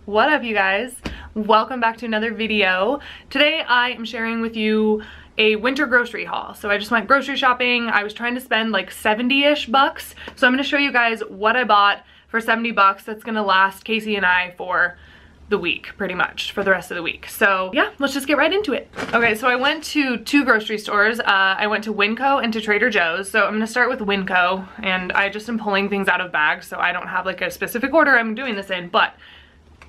What up, you guys? Welcome back to another video. Today I am sharing with you a winter grocery haul. So I just went grocery shopping. I was trying to spend like 70-ish bucks. So I'm gonna show you guys what I bought for 70 bucks that's gonna last Casey and I for the week, pretty much, for the rest of the week. So yeah, let's just get right into it. Okay, so I went to two grocery stores. I went to Winco and to Trader Joe's. So I'm gonna start with Winco, and I just am pulling things out of bags, so I don't have like a specific order I'm doing this in, but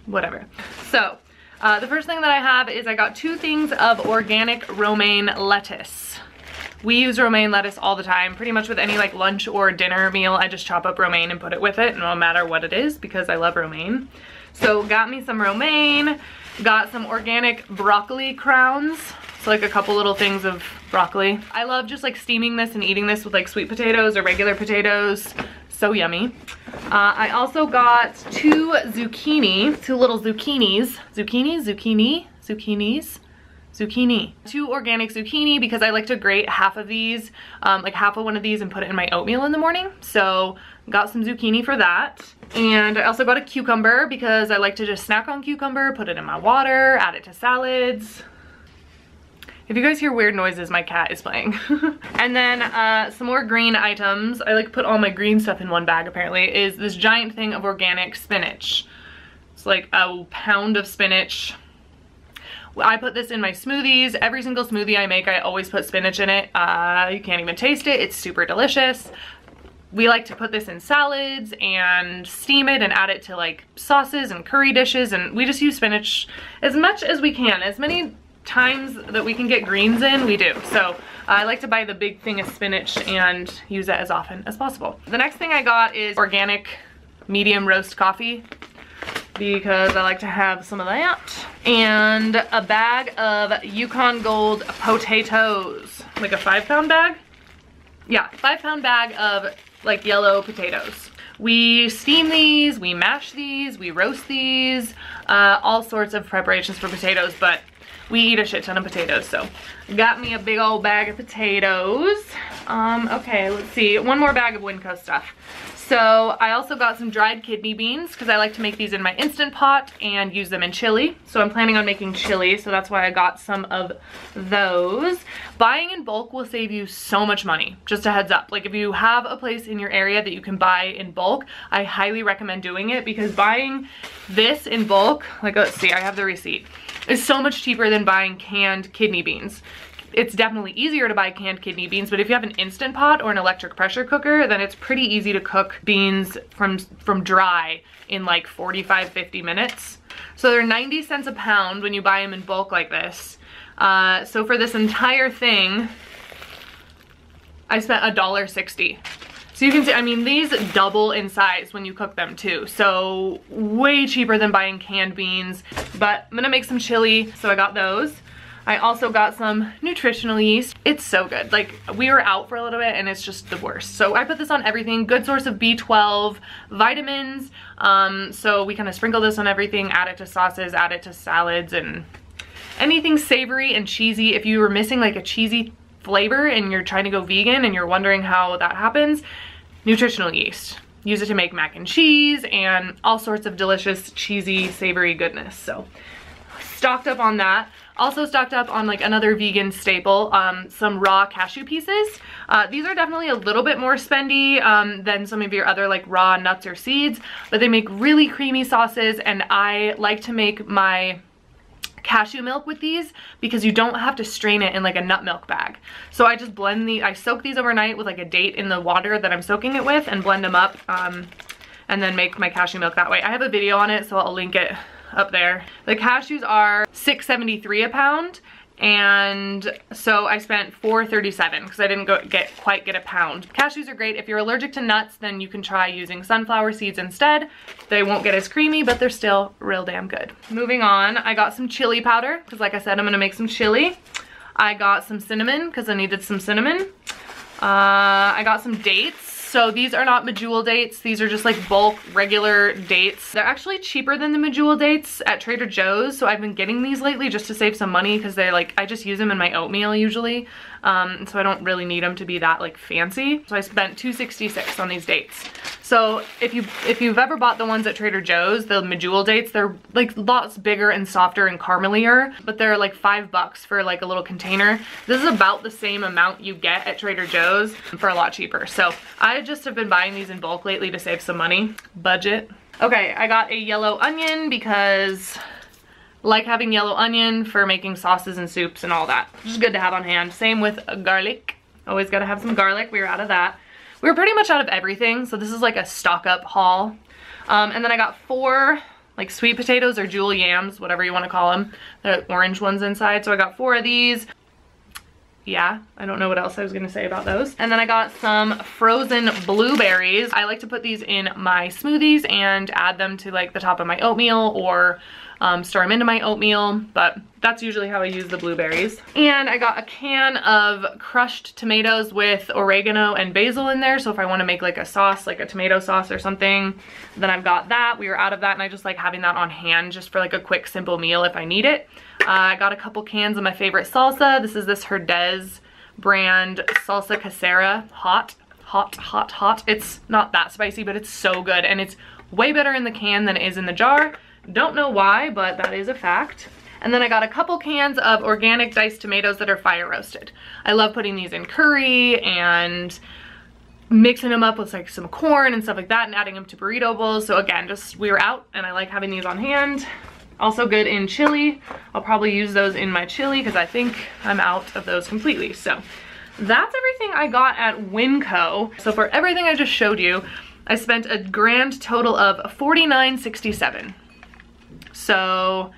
whatever. So the first thing that I have is I got two things of organic romaine lettuce. We use romaine lettuce all the time, pretty much with any like lunch or dinner meal. I just chop up romaine and put it with it, no matter what it is, because I love romaine. So got me some romaine, got some organic broccoli crowns. So like a couple little things of broccoli. I love just like steaming this and eating this with like sweet potatoes or regular potatoes. So yummy. I also got two little zucchinis. Zucchini. Two organic zucchini, because I like to grate half of these, like half of one of these, and put it in my oatmeal in the morning. So got some zucchini for that. And I also got a cucumber because I like to just snack on cucumber, put it in my water, add it to salads. If you guys hear weird noises, my cat is playing. And then some more green items. I like put all my green stuff in one bag, apparently, is this giant thing of organic spinach. It's like a pound of spinach. I put this in my smoothies. Every single smoothie I make, I always put spinach in it. You can't even taste it. It's super delicious. We like to put this in salads and steam it and add it to like sauces and curry dishes, and we just use spinach as much as we can. As many times that we can get greens in, we do. So I like to buy the big thing of spinach and use it as often as possible. The next thing I got is organic medium roast coffee, because I like to have some of that. And a bag of Yukon Gold potatoes, like a 5-pound bag. Yeah, 5-pound bag of like yellow potatoes. We steam these, we mash these, we roast these, all sorts of preparations for potatoes, but we eat a shit ton of potatoes, so got me a big old bag of potatoes. Okay, let's see, one more bag of Winco stuff. So I also got some dried kidney beans, because I like to make these in my Instant Pot and use them in chili. So I'm planning on making chili, so that's why I got some of those. Buying in bulk will save you so much money, just a heads up. Like if you have a place in your area that you can buy in bulk, I highly recommend doing it, because buying this in bulk, like let's see, I have the receipt, is so much cheaper than buying canned kidney beans. It's definitely easier to buy canned kidney beans, but if you have an Instant Pot or an electric pressure cooker, then it's pretty easy to cook beans from dry in like 45-50 minutes. So they're 90 cents a pound when you buy them in bulk like this. So for this entire thing, I spent $1.60. So you can see, I mean, these double in size when you cook them too. So way cheaper than buying canned beans. But I'm gonna make some chili, so I got those. I also got some nutritional yeast. It's so good. Like, we were out for a little bit and it's just the worst. So I put this on everything. Good source of B12, vitamins. So we kind of sprinkle this on everything, add it to sauces, add it to salads, and anything savory and cheesy. If you were missing like a cheesy flavor and you're trying to go vegan and you're wondering how that happens, nutritional yeast. Use it to make mac and cheese and all sorts of delicious, cheesy, savory goodness. So stocked up on that. Also stocked up on like another vegan staple, some raw cashew pieces. These are definitely a little bit more spendy than some of your other like raw nuts or seeds, but they make really creamy sauces, and I like to make my cashew milk with these because you don't have to strain it in like a nut milk bag. So I just blend I soak these overnight with like a date in the water that I'm soaking it with, and blend them up and then make my cashew milk that way. I have a video on it, so I'll link it up there. The cashews are $6.73 a pound, and so I spent $4.37 because I didn't quite get a pound. Cashews are great. If you're allergic to nuts, then you can try using sunflower seeds instead. They won't get as creamy, but they're still real damn good. Moving on, I got some chili powder because, like I said, I'm gonna make some chili. I got some cinnamon because I needed some cinnamon. I got some dates. So these are not medjool dates. These are just like bulk regular dates. They're actually cheaper than the medjool dates at Trader Joe's. So I've been getting these lately just to save some money because they're like, I just use them in my oatmeal usually. So I don't really need them to be that like fancy. So I spent $2.66 on these dates. So if you've ever bought the ones at Trader Joe's, the medjool dates, they're like lots bigger and softer and caramelier, but they're like $5 for like a little container. This is about the same amount you get at Trader Joe's for a lot cheaper. So I just have been buying these in bulk lately to save some money. Budget. Okay, I got a yellow onion because I like having yellow onion for making sauces and soups and all that. Which is good to have on hand. Same with garlic. Always gotta have some garlic. We were out of that. We were pretty much out of everything, so this is like a stock up haul. And then I got 4 like sweet potatoes or jewel yams, whatever you want to call them. The orange ones inside. So I got 4 of these. Yeah, I don't know what else I was gonna say about those. And then I got some frozen blueberries. I like to put these in my smoothies and add them to like the top of my oatmeal or stir them into my oatmeal, but that's usually how I use the blueberries. And I got a can of crushed tomatoes with oregano and basil in there, so if I want to make like a sauce, like a tomato sauce or something, then I've got that. We were out of that and I just like having that on hand just for like a quick simple meal if I need it. I got a couple cans of my favorite salsa. This is this Herdez brand salsa casera. Hot. It's not that spicy, but it's so good and it's way better in the can than it is in the jar. Don't know why, but that is a fact. And then I got a couple cans of organic diced tomatoes that are fire roasted. I love putting these in curry and mixing them up with like some corn and stuff like that and adding them to burrito bowls. So again, just we were out and I like having these on hand. Also good in chili. I'll probably use those in my chili because I think I'm out of those completely. So that's everything I got at Winco. So for everything I just showed you, I spent a grand total of $49.67. So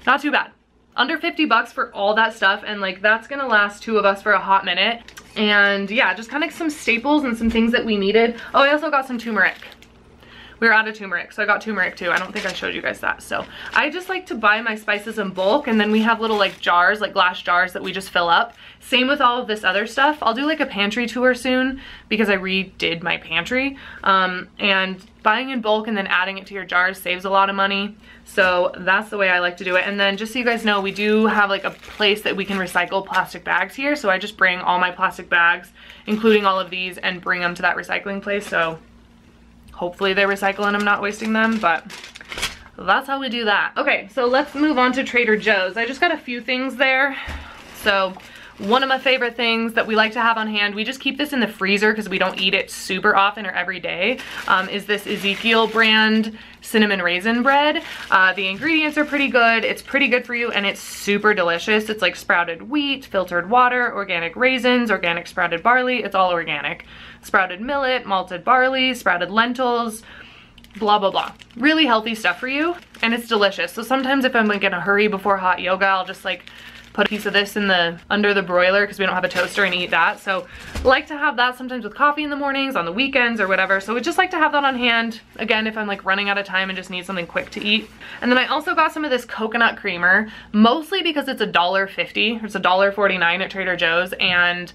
not too bad. Under 50 bucks for all that stuff, and like that's gonna last 2 of us for a hot minute. And yeah, just kind of some staples and some things that we needed. Oh, I also got some turmeric. We were out of turmeric, so I got turmeric too. I don't think I showed you guys that. So I just like to buy my spices in bulk, and then we have little like jars, like glass jars that we just fill up. Same with all of this other stuff. I'll do like a pantry tour soon because I redid my pantry. And buying in bulk and then adding it to your jars saves a lot of money. So that's the way I like to do it. And then just so you guys know, we do have like a place that we can recycle plastic bags here. So I just bring all my plastic bags, including all of these, and bring them to that recycling place. So hopefully they're recycling them, not wasting them, but that's how we do that. Okay, so let's move on to Trader Joe's. I just got a few things there. So one of my favorite things that we like to have on hand, we just keep this in the freezer because we don't eat it super often or every day, is this Ezekiel brand cinnamon raisin bread. The ingredients are pretty good. It's pretty good for you and it's super delicious. It's like sprouted wheat, filtered water, organic raisins, organic sprouted barley. It's all organic. Sprouted millet, malted barley, sprouted lentils, blah, blah, blah. Really healthy stuff for you and it's delicious. So sometimes if I'm like in a hurry before hot yoga, I'll just like put a piece of this in under the broiler because we don't have a toaster and eat that. So like to have that sometimes with coffee in the mornings, on the weekends or whatever. So we just like to have that on hand. Again, if I'm like running out of time and just need something quick to eat. And then I also got some of this coconut creamer, mostly because it's $1.50. It's $1.49 at Trader Joe's, and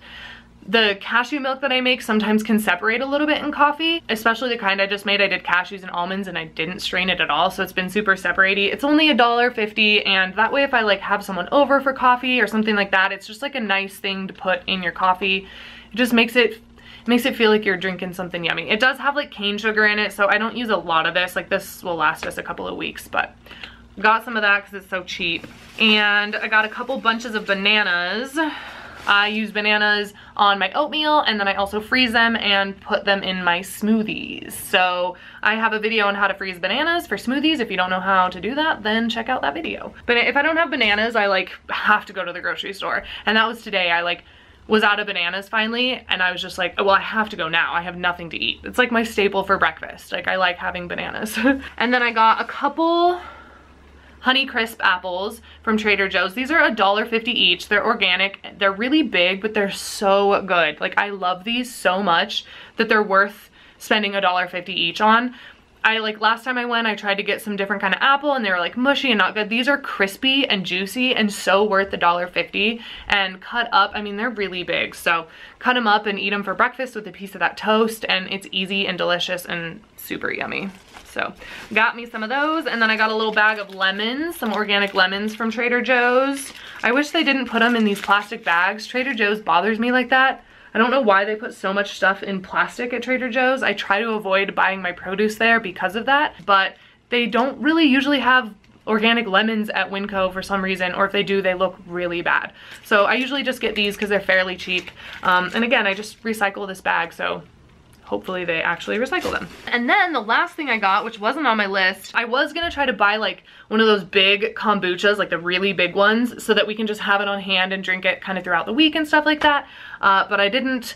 the cashew milk that I make sometimes can separate a little bit in coffee, especially the kind I just made. I did cashews and almonds and I didn't strain it at all, so it's been super separatey. It's only $1.50, and that way if I like have someone over for coffee or something like that, it's just like a nice thing to put in your coffee. It just makes it feel like you're drinking something yummy. It does have like cane sugar in it, so I don't use a lot of this. Like this will last us a couple of weeks, but got some of that because it's so cheap. And I got a couple bunches of bananas. I use bananas on my oatmeal, and then I also freeze them and put them in my smoothies. So I have a video on how to freeze bananas for smoothies. If you don't know how to do that, then check out that video. But if I don't have bananas, I like have to go to the grocery store. And that was today. I like was out of bananas finally, and I was just like, well, I have to go now. I have nothing to eat. It's like my staple for breakfast. Like I like having bananas. And then I got a couple Honey Crisp apples from Trader Joe's. These are $1.50 each. They're organic. They're really big, but they're so good. Like I love these so much that they're worth spending $1.50 each on. like last time I went, I tried to get some different kind of apple and they were like mushy and not good. These are crispy and juicy and so worth the $1.50, and cut up. I mean, they're really big. So cut them up and eat them for breakfast with a piece of that toast, and it's easy and delicious and super yummy. So got me some of those, and then I got a little bag of lemons, some organic lemons from Trader Joe's. I wish they didn't put them in these plastic bags. Trader Joe's bothers me like that. I don't know why they put so much stuff in plastic at Trader Joe's. I try to avoid buying my produce there because of that, but they don't really usually have organic lemons at Winco for some reason, or if they do, they look really bad. So I usually just get these because they're fairly cheap. And again, I just recycle this bag, so hopefully they actually recycle them. And then the last thing I got, which wasn't on my list, I was gonna try to buy like one of those big kombuchas, like the really big ones, so that we can just have it on hand and drink it kind of throughout the week and stuff like that. But I didn't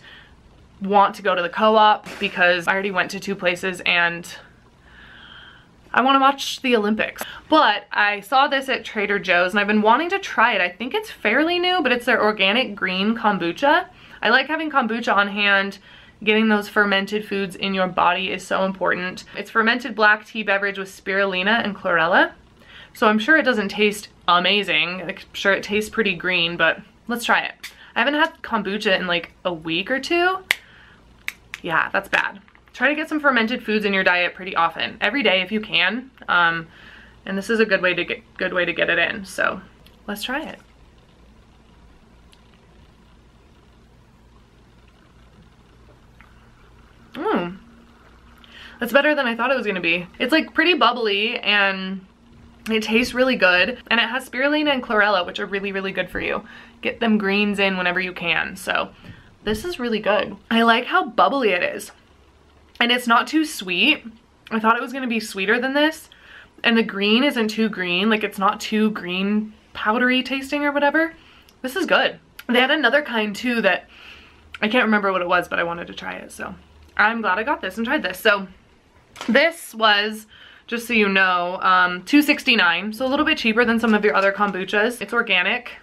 want to go to the co-op because I already went to 2 places and I want to watch the Olympics. But I saw this at Trader Joe's and I've been wanting to try it. I think it's fairly new, but it's their organic green kombucha. I like having kombucha on hand. Getting those fermented foods in your body is so important. It's fermented black tea beverage with spirulina and chlorella. So I'm sure it doesn't taste amazing. I'm sure it tastes pretty green, but let's try it. I haven't had kombucha in like a week or 2. Yeah, that's bad. Try to get some fermented foods in your diet pretty often. Every day if you can. And this is a good way to get it in. So let's try it. That's better than I thought it was gonna be. It's like pretty bubbly and it tastes really good. And it has spirulina and chlorella, which are really, really good for you. Get them greens in whenever you can. So this is really good. I like how bubbly it is. And it's not too sweet. I thought it was gonna be sweeter than this. And the green isn't too green. Like it's not too green powdery tasting or whatever. This is good. They had another kind too that I can't remember what it was, but I wanted to try it. So I'm glad I got this and tried this. So this was, just so you know, $2.69, so a little bit cheaper than some of your other kombuchas. It's organic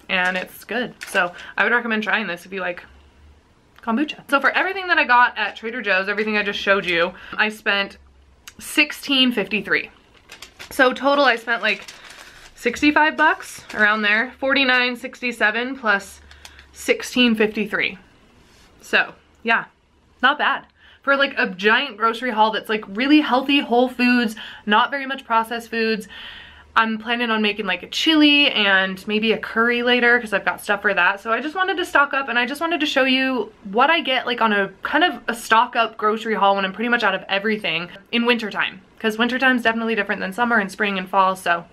and it's good. So I would recommend trying this if you like kombucha. So for everything that I got at Trader Joe's, everything I just showed you, I spent $16.53. So total I spent like 65 bucks around there, $49.67 plus $16.53. So yeah, not bad. For like a giant grocery haul that's like really healthy, whole foods, not very much processed foods. I'm planning on making like a chili and maybe a curry later because I've got stuff for that. So I just wanted to stock up and I just wanted to show you what I get like on a kind of a stock up grocery haul when I'm pretty much out of everything in wintertime. Because wintertime is definitely different than summer and spring and fall. So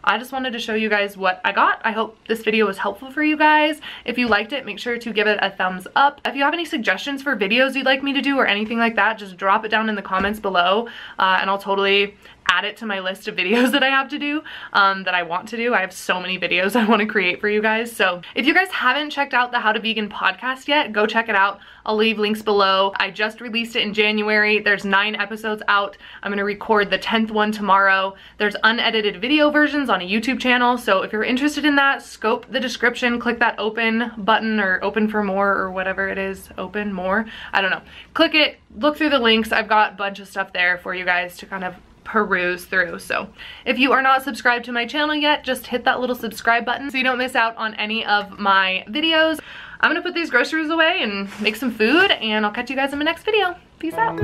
I just wanted to show you guys what I got. I hope this video was helpful for you guys. If you liked it, make sure to give it a thumbs up. If you have any suggestions for videos you'd like me to do or anything like that, just drop it down in the comments below and I'll totally add it to my list of videos that I have to do, that I want to do. I have so many videos I want to create for you guys. So if you guys haven't checked out the How to Vegan podcast yet, go check it out. I'll leave links below. I just released it in January. There's 9 episodes out. I'm gonna record the 10th one tomorrow. There's unedited video versions on a YouTube channel. So if you're interested in that, scope the description, click that open button or open for more or whatever it is, open more. I don't know. Click it, look through the links. I've got a bunch of stuff there for you guys to kind of peruse through. So if you are not subscribed to my channel yet, just hit that little subscribe button so you don't miss out on any of my videos. I'm gonna put these groceries away and make some food, and I'll catch you guys in my next video. Peace out.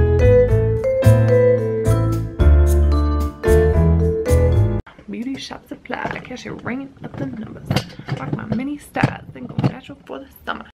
Beauty shop supply, Cashew ringing up the numbers. Rock my mini styles, then go natural for the summer.